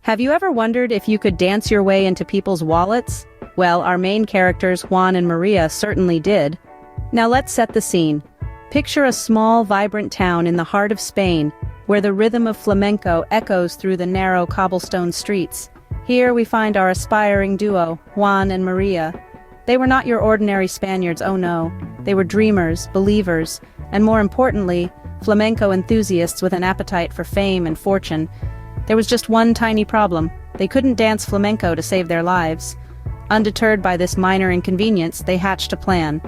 Have you ever wondered if you could dance your way into people's wallets? Well, our main characters, Juan and Maria, certainly did. Now let's set the scene. Picture a small, vibrant town in the heart of Spain, where the rhythm of flamenco echoes through the narrow cobblestone streets. Here we find our aspiring duo, Juan and Maria. They were not your ordinary Spaniards, oh no. They were dreamers, believers, and more importantly, flamenco enthusiasts with an appetite for fame and fortune. There was just one tiny problem. They couldn't dance flamenco to save their lives. Undeterred by this minor inconvenience, they hatched a plan.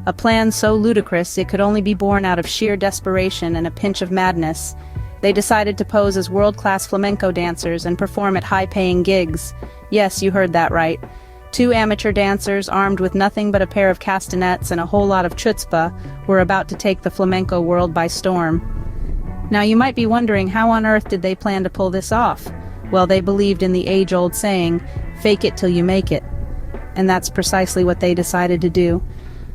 A plan so ludicrous it could only be born out of sheer desperation and a pinch of madness. They decided to pose as world-class flamenco dancers and perform at high-paying gigs. Yes, you heard that right. Two amateur dancers, armed with nothing but a pair of castanets and a whole lot of chutzpah, were about to take the flamenco world by storm. Now you might be wondering, how on earth did they plan to pull this off? Well, they believed in the age-old saying, "Fake it till you make it." And that's precisely what they decided to do.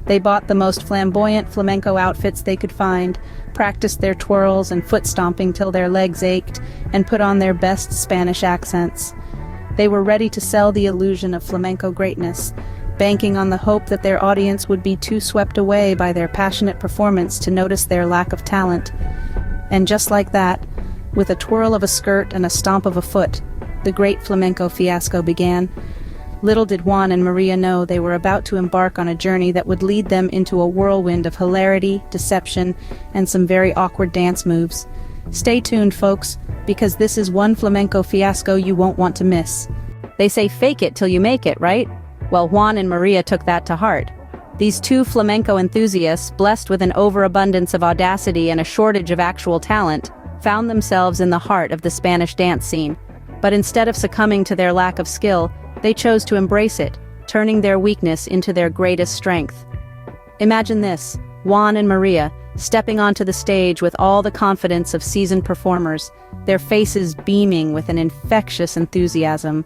They bought the most flamboyant flamenco outfits they could find, practiced their twirls and foot stomping till their legs ached, and put on their best Spanish accents. They were ready to sell the illusion of flamenco greatness, banking on the hope that their audience would be too swept away by their passionate performance to notice their lack of talent. And just like that, with a twirl of a skirt and a stomp of a foot, the great flamenco fiasco began. Little did Juan and Maria know they were about to embark on a journey that would lead them into a whirlwind of hilarity, deception, and some very awkward dance moves. Stay tuned, folks, because this is one flamenco fiasco you won't want to miss. They say fake it till you make it, right? Well, Juan and Maria took that to heart. These two flamenco enthusiasts, blessed with an overabundance of audacity and a shortage of actual talent, found themselves in the heart of the Spanish dance scene. But instead of succumbing to their lack of skill, they chose to embrace it, turning their weakness into their greatest strength. Imagine this, Juan and Maria, stepping onto the stage with all the confidence of seasoned performers, their faces beaming with an infectious enthusiasm.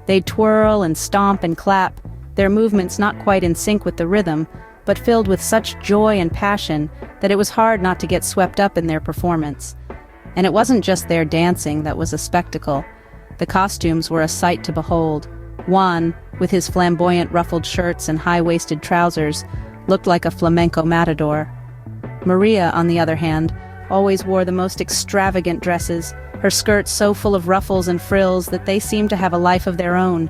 They'd twirl and stomp and clap, their movements not quite in sync with the rhythm, but filled with such joy and passion that it was hard not to get swept up in their performance. And it wasn't just their dancing that was a spectacle. The costumes were a sight to behold. Juan, with his flamboyant ruffled shirts and high-waisted trousers, looked like a flamenco matador. Maria, on the other hand, always wore the most extravagant dresses, her skirts so full of ruffles and frills that they seemed to have a life of their own.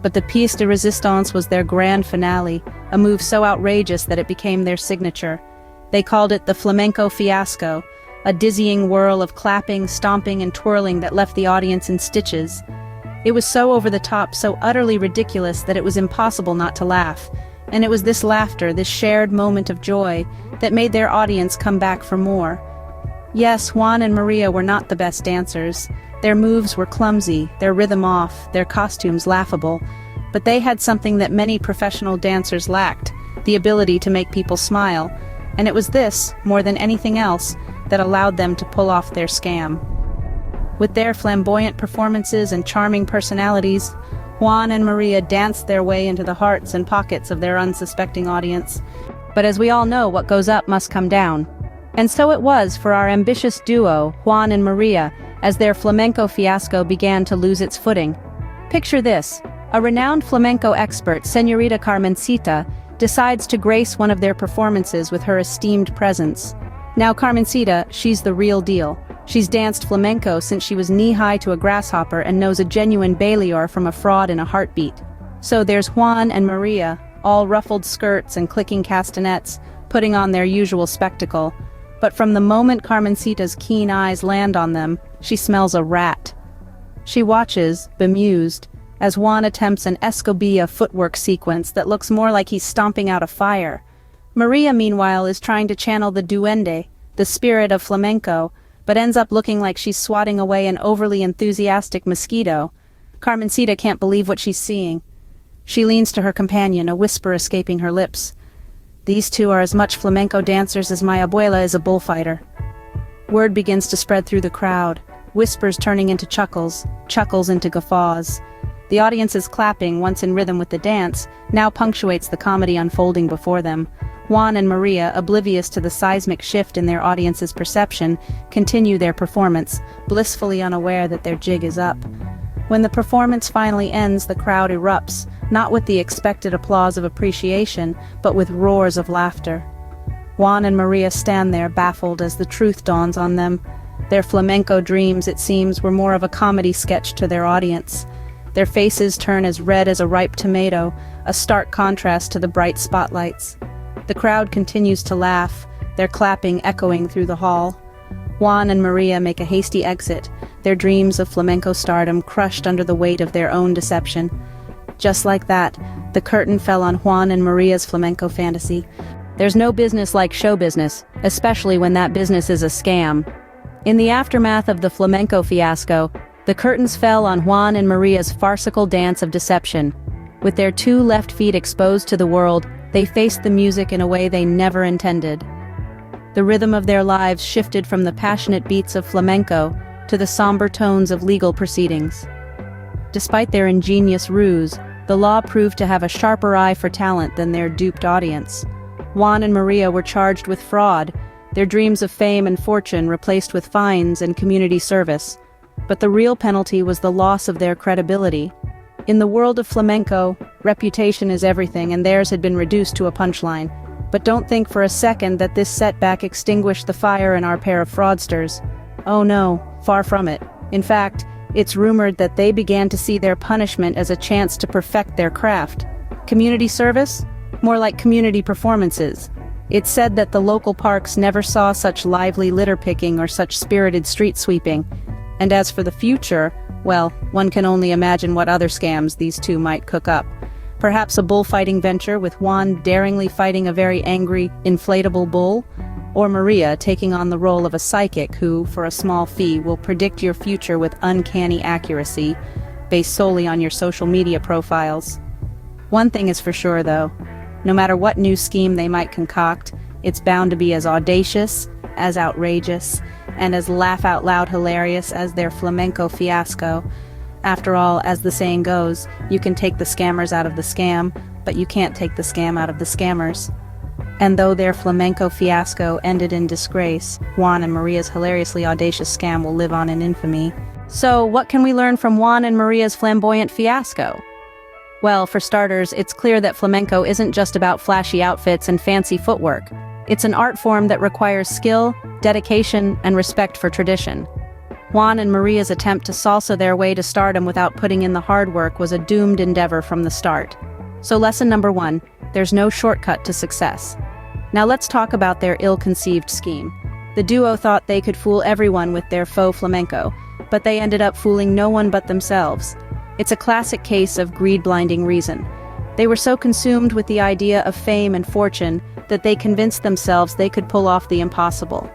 But the pièce de résistance was their grand finale, a move so outrageous that it became their signature. They called it the flamenco fiasco, a dizzying whirl of clapping, stomping, and twirling that left the audience in stitches. It was so over the top, so utterly ridiculous that it was impossible not to laugh. And it was this laughter, this shared moment of joy, that made their audience come back for more. Yes, Juan and Maria were not the best dancers. Their moves were clumsy, their rhythm off, their costumes laughable. But they had something that many professional dancers lacked, the ability to make people smile. And it was this, more than anything else, that allowed them to pull off their scam. With their flamboyant performances and charming personalities, Juan and Maria danced their way into the hearts and pockets of their unsuspecting audience. But as we all know, what goes up must come down. And so it was for our ambitious duo, Juan and Maria, as their flamenco fiasco began to lose its footing. Picture this, a renowned flamenco expert, Señorita Carmencita, decides to grace one of their performances with her esteemed presence. Now Carmencita, she's the real deal. She's danced flamenco since she was knee-high to a grasshopper and knows a genuine Baylor from a fraud in a heartbeat. So there's Juan and Maria, all ruffled skirts and clicking castanets, putting on their usual spectacle. But from the moment Carmencita's keen eyes land on them, she smells a rat. She watches, bemused, as Juan attempts an escobilla footwork sequence that looks more like he's stomping out a fire. Maria, meanwhile, is trying to channel the duende, the spirit of flamenco, but ends up looking like she's swatting away an overly enthusiastic mosquito. Carmencita can't believe what she's seeing. She leans to her companion, a whisper escaping her lips. These two are as much flamenco dancers as my abuela is a bullfighter. Word begins to spread through the crowd, whispers turning into chuckles, chuckles into guffaws. The audience's clapping, once in rhythm with the dance, now punctuates the comedy unfolding before them. Juan and Maria, oblivious to the seismic shift in their audience's perception, continue their performance, blissfully unaware that their jig is up. When the performance finally ends, the crowd erupts, not with the expected applause of appreciation, but with roars of laughter. Juan and Maria stand there baffled as the truth dawns on them. Their flamenco dreams, it seems, were more of a comedy sketch to their audience. Their faces turn as red as a ripe tomato, a stark contrast to the bright spotlights. The crowd continues to laugh, their clapping echoing through the hall. Juan and Maria make a hasty exit, their dreams of flamenco stardom crushed under the weight of their own deception. Just like that, the curtain fell on Juan and Maria's flamenco fantasy. There's no business like show business, especially when that business is a scam. In the aftermath of the flamenco fiasco, the curtains fell on Juan and Maria's farcical dance of deception. With their two left feet exposed to the world, they faced the music in a way they never intended. The rhythm of their lives shifted from the passionate beats of flamenco to the somber tones of legal proceedings. Despite their ingenious ruse, the law proved to have a sharper eye for talent than their duped audience. Juan and Maria were charged with fraud, their dreams of fame and fortune replaced with fines and community service. But the real penalty was the loss of their credibility. In the world of flamenco, reputation is everything, and theirs had been reduced to a punchline. But don't think for a second that this setback extinguished the fire in our pair of fraudsters. Oh no, far from it. In fact, it's rumored that they began to see their punishment as a chance to perfect their craft. Community service? More like community performances. It's said that the local parks never saw such lively litter picking or such spirited street sweeping. And as for the future, well, one can only imagine what other scams these two might cook up. Perhaps a bullfighting venture with Juan daringly fighting a very angry, inflatable bull, or Maria taking on the role of a psychic who, for a small fee, will predict your future with uncanny accuracy, based solely on your social media profiles. One thing is for sure, though. No matter what new scheme they might concoct, it's bound to be as audacious, as outrageous, and as laugh-out-loud hilarious as their flamenco fiasco. After all, as the saying goes, you can take the scammers out of the scam, but you can't take the scam out of the scammers. And though their flamenco fiasco ended in disgrace, Juan and Maria's hilariously audacious scam will live on in infamy. So, what can we learn from Juan and Maria's flamboyant fiasco? Well, for starters, it's clear that flamenco isn't just about flashy outfits and fancy footwork. It's an art form that requires skill, dedication, and respect for tradition. Juan and Maria's attempt to salsa their way to stardom without putting in the hard work was a doomed endeavor from the start. So lesson number 1, there's no shortcut to success. Now let's talk about their ill-conceived scheme. The duo thought they could fool everyone with their faux flamenco, but they ended up fooling no one but themselves. It's a classic case of greed-blinding reason. They were so consumed with the idea of fame and fortune that they convinced themselves they could pull off the impossible.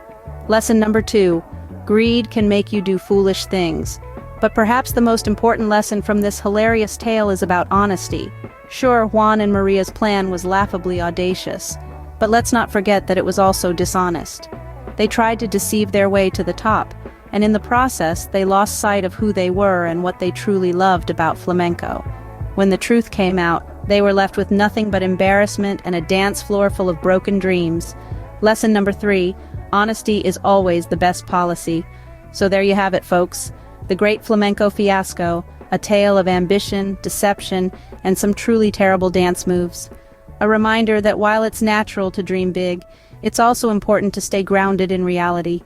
Lesson number 2, greed can make you do foolish things. But perhaps the most important lesson from this hilarious tale is about honesty. Sure, Juan and Maria's plan was laughably audacious, but let's not forget that it was also dishonest. They tried to deceive their way to the top, and in the process, they lost sight of who they were and what they truly loved about flamenco. When the truth came out, they were left with nothing but embarrassment and a dance floor full of broken dreams. Lesson number 3, honesty is always the best policy. So there you have it, folks. The great flamenco fiasco, a tale of ambition, deception, and some truly terrible dance moves. A reminder that while it's natural to dream big, it's also important to stay grounded in reality.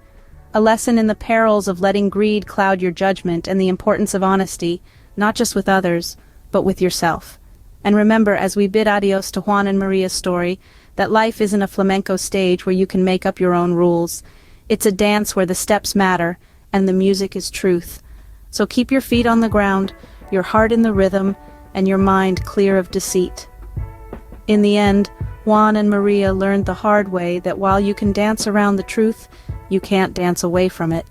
A lesson in the perils of letting greed cloud your judgment and the importance of honesty, not just with others, but with yourself. And remember, as we bid adios to Juan and Maria's story, that life isn't a flamenco stage where you can make up your own rules. It's a dance where the steps matter, and the music is truth. So keep your feet on the ground, your heart in the rhythm, and your mind clear of deceit. In the end, Juan and Maria learned the hard way that while you can dance around the truth, you can't dance away from it.